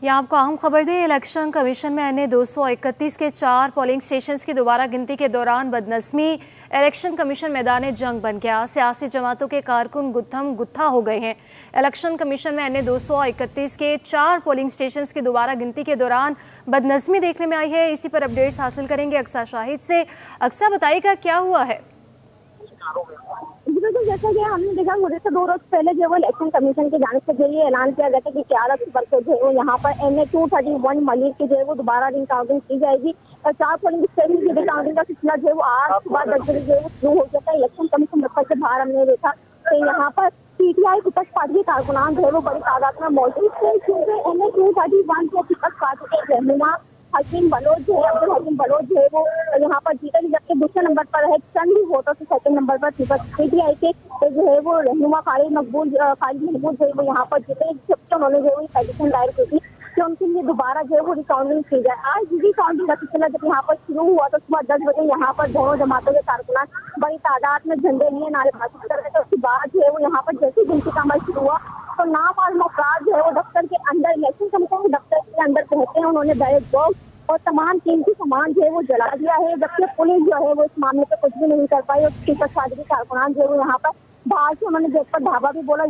यहाँ आपको अहम खबर दें, इलेक्शन कमीशन में अन्य 231 के 4 पोलिंग स्टेशंस की दोबारा गिनती के दौरान बदनज़मी। इलेक्शन कमीशन मैदान जंग बन गया। सियासी जमातों के कारकुन गुत्थम गुत्था हो गए हैं। इलेक्शन कमीशन में अन्य 231 के 4 पोलिंग स्टेशंस की दोबारा गिनती के दौरान बदनज़मी देखने में आई है। इसी पर अपडेट्स हासिल करेंगे अक्सा शाहिद से। अक्सा, बताइएगा क्या हुआ है? जैसा कि हमने देखा, मुझे से 2 रोज पहले जो वो इलेक्शन कमीशन की जानिब से जो ये ऐलान किया गया था कि 4 अक्टूबर को जो है यहाँ पर NA 231 मलिक की जो है वो दोबारा रिकाउंटिंग की जाएगी और 4 पोलिंग स्टेशन की रिकाउंटिंग का सिलसिला जो है वो आज सुबह 10 बजे जो है शुरू हो जाता है। इलेक्शन कमीशन दफ्तर से बाहर हमने देखा तो यहाँ पर PTI विपक्ष पार्टी के कारकुनान जो है वो बड़ी तादाद में मौजूद थे, क्योंकि NA 231 के विपक्ष पार्टी के रहनुमा हकीम बलोच जो है, अब्दुल हकीम बलोच जो है वो यहाँ पर जीते, जबकि दूसरे नंबर पर है चंद ही वोटों से सेकंड नंबर पर PTI के जो है वो रहनुमा खालिद महमूद जो है वो यहाँ पर जीते, जबकि उन्होंने जो है पेटिशन दायर की थी कि उनके लिए दोबारा जो है वो रिकाउंटिंग की जाए। आज रिकाउंटिंग का सिलसिला जब यहाँ पर शुरू हुआ तो सुबह 10 बजे यहाँ पर दोनों जमातों के कारकुनान बड़ी तादाद में झंडे लिए नारेबाजी कर रहे थे। उसके बाद जो है वो यहाँ पर जैसे गिनती का अमल शुरू हुआ तो नामालूम अफराद जो है वो दफ्तर के अंदर, इलेक्शन कमीशन के दफ्तर के अंदर पहुंचे हैं। उन्होंने बैलेट बॉक्स और तमाम कीमती सामान जो है वो जला दिया है, जबकि पुलिस जो है वो इस मामले पर कुछ भी नहीं कर पाई और पीपल्स पार्टी के कारकुनान जो है वो यहाँ पर बाहर से उन्होंने गेट पर धावा भी बोला,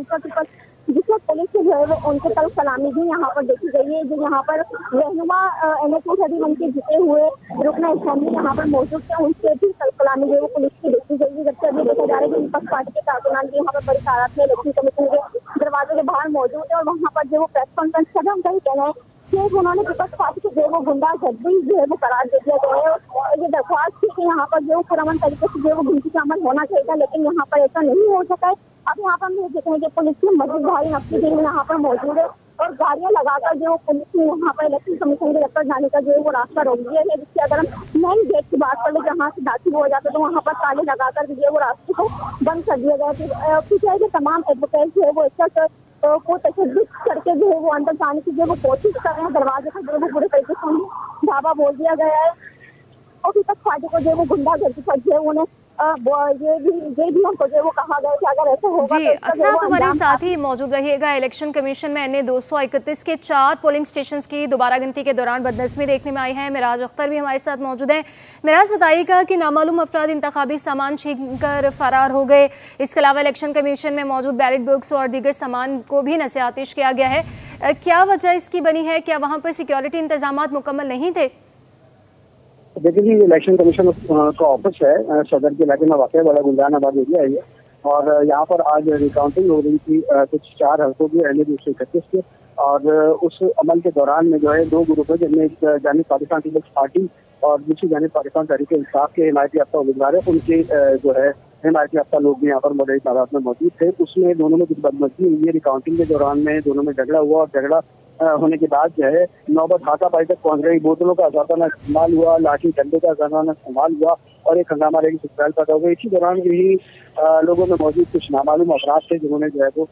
जिसमें पुलिस से जो है वो उनके तरफ सलामी भी यहाँ पर देखी गई है। जो यहाँ पर रहनुमा NA 231 के जीते हुए रुकना असेंबली यहाँ पर मौजूद थे, उनसे भी सलामी जो है वो पुलिस की देखी गई है। जबकि अभी देखा जा रहा है कि विपक्ष पार्टी के कारकुनान भी यहाँ पर बड़ी तादाद में इलेक्शन कमीशन के दरवाजे के बाहर मौजूद है और वहाँ पर जो वो प्रेस कॉन्फ्रेंस कर रहे हैं, कहना है कि उन्होंने विपक्ष पार्टी के जो है वो गुंडागर्दी जो है वो करार दे दिया गया है और ये दरख्वास्त थी कि यहाँ पर जो पुरअमन तरीके से जो है वो गिनती का अमल होना चाहिए था, लेकिन यहाँ पर ऐसा नहीं हो सका है। अब यहाँ पर हम ये देख रहे हैं कि पुलिस की मजबूत भारी नफ्ती टीम यहाँ पर मौजूद है और गाड़ियां लगाकर जो पुलिस ने यहाँ पर इलेक्शन कमीशन के दफ्तर जाने का जो है वो रास्ता रोक दिया है। जिससे अगर हम मेन गेट की बात कर ले जहाँ से दाखिल हो जाते तो वहाँ पर ताले लगाकर जो है वो रास्ते को बंद कर दिया गया। पीटीआई के तमाम एडवोकेट जो है वो इसका को तशद्दुद करके जो है वो अंदर जाने की जो वो कोशिश कर रहे हैं। दरवाजे का जो है वो पूरे तरीके से धावा बोल दिया गया है और विपक्ष पार्टी को जो है वो गुंडागर्दी पर जो है उन्हें ये भी हमको जो है वो कहा गया कि अगर ऐसा होगा जी, अक्सर आप हमारे साथ ही मौजूद रहिएगा। इलेक्शन कमीशन में अन्य 231 के 4 पोलिंग स्टेशंस की दोबारा गिनती के दौरान बदनज़मी देखने में आई है। मिराज अख्तर भी हमारे साथ मौजूद हैं। मिराज, बताइएगा कि नामालूम अफराद इंतखाबी सामान छीन कर फरार हो गए। इसके अलावा इलेक्शन कमीशन में मौजूद बैलेट बुक्स और दीगर सामान को भी नज़र-ए-आतिश किया गया है। क्या वजह इसकी बनी है? क्या वहाँ पर सिक्योरिटी इंतजाम मुकम्मल नहीं थे? देखिए जी, इलेक्शन कमीशन का ऑफिस है सदर के इलाके में वाक़ बड़ा गुलजानाबाद एरिया है और यहाँ पर आज रिकाउंटिंग हो रही थी कुछ 4 हल्कों की NA 231 के और उस अमल के दौरान में जो है 2 ग्रुप है जिनमें एक जानिब पाकिस्तान पीपल्स पार्टी और दूसरी जानिब पाकिस्तान तहरीक-ए-इंसाफ के हिमायती याफ्ता उम्मीदवार है, उनके जो है हिमायती याफ्ता लोग भी यहाँ पर बड़ी तादाद में मौजूद थे। उसमें दोनों में कुछ बदमज़गी हुई है। रिकाउंटिंग के दौरान में दोनों में झगड़ा हुआ और झगड़ा होने के बाद जो है नौबत हाथापाई तक पहुंच गई। बोतलों का असाताना इस्तेमाल हुआ, लाठी डंडे का असाताना इस्तेमाल हुआ और एक हंगामा रेगी सूरत पैदा हो गई। इसी दौरान भी लोगों में मौजूद कुछ नामालूम अफराद थे जिन्होंने जो है वो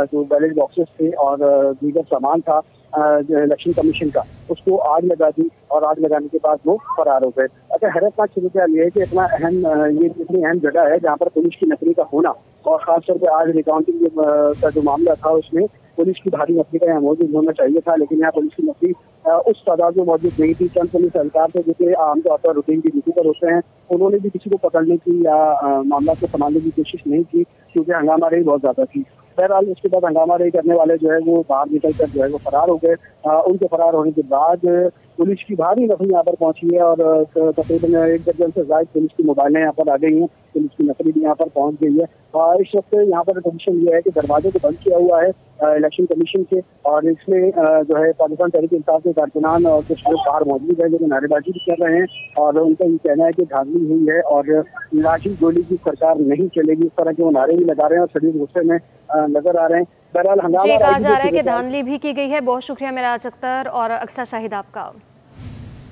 जो बैलेट बॉक्सेस थे और दीगर सामान था इलेक्शन कमीशन का, उसको आग लगा दी और आग लगाने के बाद वो फरार हो गए। अच्छा, हैरतनाक सूरत ये है कि इतना ये इतनी अहम जगह है जहाँ पर पुलिस की नफरी का होना और खासतौर पर आज रिकाउंटिंग का जो मामला था उसमें पुलिस की भारी नफरी का यहाँ मौजूद होना चाहिए था, लेकिन यहाँ पुलिस की नफरी उस तादाद में मौजूद नहीं थी। चंद पुलिस अधिकार थे जो आमतौर पर रूटीन की ड्यूटी पर होते हैं, उन्होंने भी किसी को पकड़ने की या मामला को संभालने की कोशिश नहीं की क्योंकि हंगामा रही बहुत ज्यादा थी। बहरहाल उसके बाद हंगामा रही करने वाले जो है वो बाहर निकल कर जो है वो फरार हो गए। उनके फरार होने के बाद पुलिस की भारी नफरी यहाँ पर पहुंची है और तकरीबन 1 दर्जन से ज्यादा पुलिस की मोबाइलें यहाँ पर आ गई हैं। पुलिस की नफरी भी यहाँ पर पहुंच गई है और इस वक्त यहाँ पर कंडीशन ये है कि दरवाजे को बंद किया हुआ है इलेक्शन कमीशन के और इसमें जो है पाकिस्तान तहरीक-ए-इंसाफ के कारकुनान और कुछ लोग बाहर मौजूद है जो नारेबाजी भी कर रहे हैं और उनका ये कहना है कि धांधली हुई है और लाठी गोली की सरकार नहीं चलेगी, इस तरह के वो नारे भी लगा रहे हैं और शरीर गुस्से में नजर आ रहे हैं। बहरहाल हंगामा कहा जा रहा है कि धांधली भी की गई है। बहुत शुक्रिया मिराज अख्तर और अक्सा शाहिद आपका।